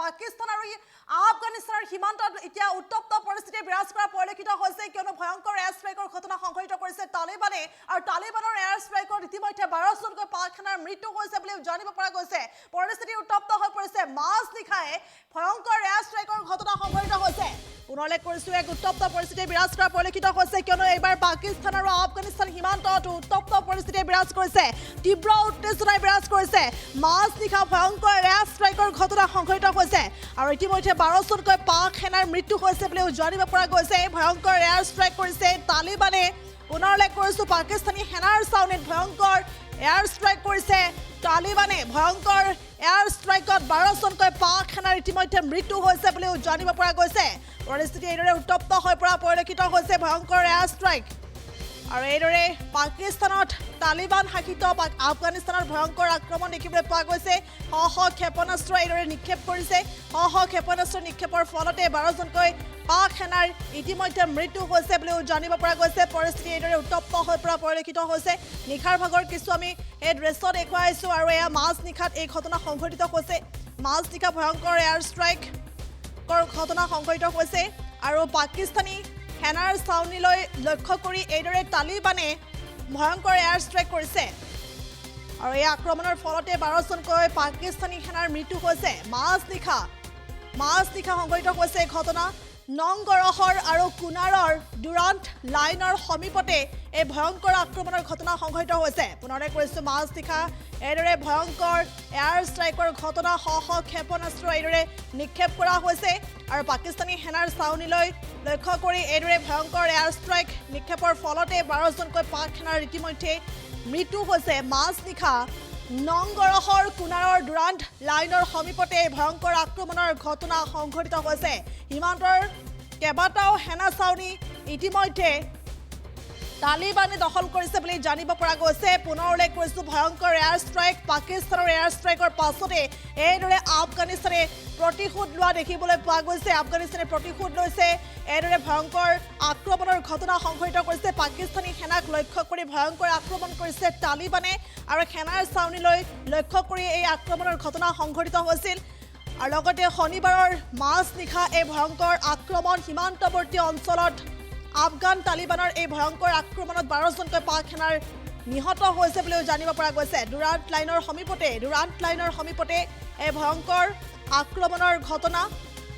পাকিস্তান আৰু আফগানিস্তানৰ সীমান্তত এতিয়া উত্তপ্ত পৰিস্থিতি বিৰাজ কৰা পৰিলক্ষিত হৈছে কিয়নো ভয়ংকৰ এয়াৰ ষ্ট্ৰাইকৰ ঘটনা সংঘটিত কৰিছে তালিবানে আৰু তালিবানৰ এয়াৰ ষ্ট্ৰাইকত ইতিমধ্যে 12 জনকৈ পাক সেনাৰ মৃত্যু হৈছে বুলি জানিব পৰা গৈছে পৰিস্থিতি উত্তপ্ত হৈ পৰিছে মাছ নিশায়ে ভয়ংকৰ এয়াৰ ষ্ট্ৰাইকৰ ঘটনা সংঘটিত হৈছে পুনৰলে কৰিছো এক উত্তপ্ত পৰিস্থিতি বিৰাজ কৰা পৰিলক্ষিত হৈছে কিয়নো এইবাৰ পাকিস্তান আৰু আফগানিস্তান সীমান্তত উত্তপ্ত পৰিস্থিতি বিৰাজ কৰিছে তীব্ৰ উত্তেজনাই বিৰাজ কৰিছে মাছ নিশা ভয়ংকৰ এয়াৰ ষ্ট্ৰাইকৰ ঘটনা সংঘটিত হৈছে আৰু ইতিমধ্যে 12 জনকৈ পাক সেনাৰ মৃত্যু হৈছে বুলি জানিব পৰা গৈছে ভয়ংকৰ এয়াৰ ষ্ট্ৰাইক কৰিছে তালিবানে পুনৰলে কৰিছো পাকিস্তানী সেনাৰ চাউনিত ভয়ংকৰ এয়াৰ ষ্ট্ৰাইক কৰিছে তালিবানে ভয়ংকৰ এয়াৰ ষ্ট্ৰাইকত 12 জনকৈ পাক সেনাৰ ইতিমধ্যে মৃত্যু হৈছে বুলি জানিব পৰা গৈছে পৰিস্থিতি এইদৰে উত্তপ্ত হৈ পৰা পৰিলক্ষিত হৈছে ভয়ংকৰ এয়াৰ ষ্ট্ৰাইক আৰু এইদৰে পাকিস্তানত তালিবান শাসিত আফগানিস্তানৰ ভয়ংকৰ আক্ৰমণ দেখিবলৈ পোৱা গৈছে শ ক্ষেপণাস্ত্ৰ এইদৰে নিক্ষেপ কৰিছে শ ক্ষেপণাস্ত্ৰ নিক্ষেপৰ ফলতে 12 জনকৈ পাক সেনাৰ ইতিমধ্যে মৃত্যু হৈছে বুলি জানিব পৰা গৈছে পৰিস্থিতি এইদৰে উত্তপ্ত হৈ পৰা পৰিলক্ষিত হৈছে নিশাৰ ভাগৰ কিছু আমি এই দৃশ্য দেখুৱাইছো আৰু এয়া মাছ নিশাত এই ঘটনা সংঘটিত হৈছে মাছ নিশা ভয়ংকৰ এয়াৰ ষ্ট্ৰাইক ঘটনা সংঘটিত হৈছে আৰু পাকিস্তানী সেনাৰ চাউনিলৈ লক্ষ্য কৰি এইদৰে তালিবানে ভয়ংকৰ এয়াৰ ষ্ট্ৰাইক কৰিছে আৰু এই আক্ৰমণৰ ফলতে 12 জনকৈ পাকিস্তানী সেনাৰ মৃত্যু হৈছে মাছ নিশা সংঘটিত হৈছে ঘটনা নংগৰহৰ আৰু কুনাৰৰ ডুৰাণ্ট লাইনৰ সমীপতে এই ভয়ংকৰ আক্ৰমণৰ ঘটনা সংঘটিত হৈছে পুনৰলে কৰিছো মাছ নিশা এইদৰে ভয়ংকৰ এয়াৰ ষ্ট্ৰাইকৰ ঘটনা শ ক্ষেপণাস্ত্ৰ এইদৰে নিক্ষেপ কৰা হৈছে আৰু পাকিস্তানী সেনাৰ চাউনিলৈ লক্ষ্য কৰি এইদৰে ভয়ংকৰ এয়াৰ ষ্ট্ৰাইক নিক্ষেপৰ ফলতে 12 জনকৈ পাক সেনাৰ ইতিমধ্যে মৃত্যু হৈছে মাছ নিশা নংগৰহৰ কুনাৰৰ ডুৰাণ্ট লাইনৰ সমীপতে ভয়ংকৰ আক্ৰমণৰ ঘটনা সংঘটিত হৈছে সীমান্তৰ কেইবাটাও সেনা চাউনি ইতিমধ্যে তালিবানে দখল কৰিছে বুলি জানিব পৰা গৈছে পুনৰ উল্লেখ কৰিছো ভয়ংকৰ এয়াৰ ষ্ট্ৰাইক পাকিস্তানৰ এয়াৰ ষ্ট্ৰাইকৰ পাছতে এইদৰে আফগানিস্তানে প্ৰতিশোধ লোৱা দেখিবলৈ পোৱা গৈছে আফগানিস্তানে প্ৰতিশোধ লৈছে এইদৰে ভয়ংকৰ আক্ৰমণৰ ঘটনা সংঘটিত কৰিছে পাকিস্তানী সেনাক লক্ষ্য কৰি ভয়ংকৰ আক্ৰমণ কৰিছে তালিবানে আৰু সেনাৰ চাউনিলৈ লক্ষ্য কৰি এই আক্ৰমণৰ ঘটনা সংঘটিত হৈছিল আৰু লগতে শনিবাৰৰ মাছ নিশা এই ভয়ংকৰ আক্ৰমণ সীমান্তৱৰ্তী অঞ্চলত আফগান তালিবানৰ এই ভয়ংকৰ আক্ৰমণত 12 জনকৈ পাক সেনাৰ নিহত হৈছে বুলি জানিব পৰা গৈছে ডুৰাণ্ট লাইনৰ সমীপতে এই ভয়ংকৰ আক্ৰমণৰ ঘটনা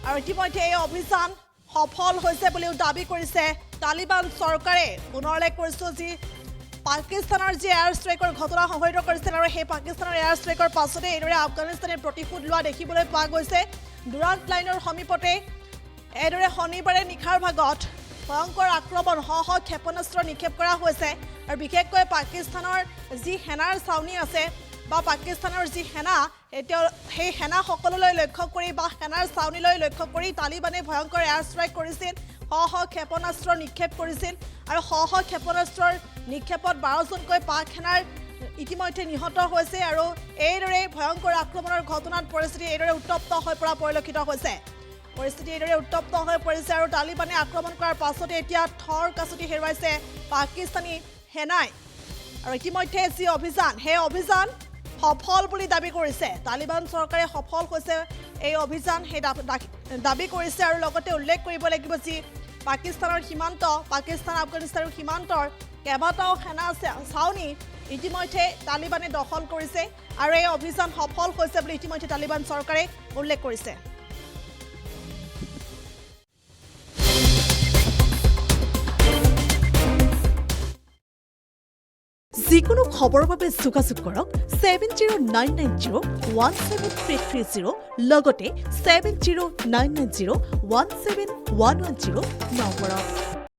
আৰু ইতিমধ্যে এই অভিযান সফল হৈছে বুলিও দাবী কৰিছে তালিবান চৰকাৰে পুনৰলে কৰিছো যি পাকিস্তানৰ যি এয়াৰ ষ্ট্ৰাইকৰ ঘটনা সংঘটিত কৰিছিল আৰু সেই পাকিস্তানৰ এয়াৰ ষ্ট্ৰাইকৰ পাছতে এইদৰে আফগানিস্তানে প্ৰতিশোধ লোৱা দেখিবলৈ পোৱা গৈছে ডুৰাণ্ট লাইনৰ সমীপতে এইদৰে শনিবাৰে নিশাৰ ভাগত ভয়ংকৰ আক্ৰমণ শ ক্ষেপণাস্ত্ৰ নিক্ষেপ কৰা হৈছে আৰু বিশেষকৈ পাকিস্তানৰ যি সেনাৰ চাউনি আছে বা পাকিস্তানৰ যি সেনা এতিয়া সেই সেনাসকললৈ লক্ষ্য কৰি বা সেনাৰ চাউনিলৈ লক্ষ্য কৰি তালিবানে ভয়ংকৰ এয়াৰ ষ্ট্ৰাইক কৰিছিল শ ক্ষেপণাস্ত্ৰ নিক্ষেপ কৰিছিল আৰু শ ক্ষেপণাস্ত্ৰৰ নিক্ষেপত 12 জনকৈ পাক সেনাৰ ইতিমধ্যে নিহত হৈছে আৰু এইদৰে ভয়ংকৰ আক্ৰমণৰ ঘটনাত পৰিস্থিতি এইদৰে উত্তপ্ত হৈ পৰা পৰিলক্ষিত হৈছে পৰিস্থিতি এইদৰে উত্তপ্ত হৈ পৰিছে আৰু তালিবানে আক্ৰমণ কৰাৰ পাছতে এতিয়া থৰ কাছতি হেৰুৱাইছে পাকিস্তানী সেনাই আৰু ইতিমধ্যে যি অভিযান সেই অভিযান সফল বুলি দাবী কৰিছে তালিবান চৰকাৰে সফল হৈছে এই অভিযান সেই দাবী কৰিছে আৰু লগতে উল্লেখ কৰিব লাগিব যি পাকিস্তানৰ সীমান্ত পাকিস্তান আফগানিস্তানৰ সীমান্তৰ কেইবাটাও সেনা চাউনি ইতিমধ্যে তালিবানে দখল কৰিছে আৰু এই অভিযান সফল হৈছে বুলি ইতিমধ্যে তালিবান চৰকাৰে উল্লেখ কৰিছে যিকোনো খবৰৰ বাবে যোগাযোগ কৰক 7099017330 লগতে 7099017110 নম্বৰত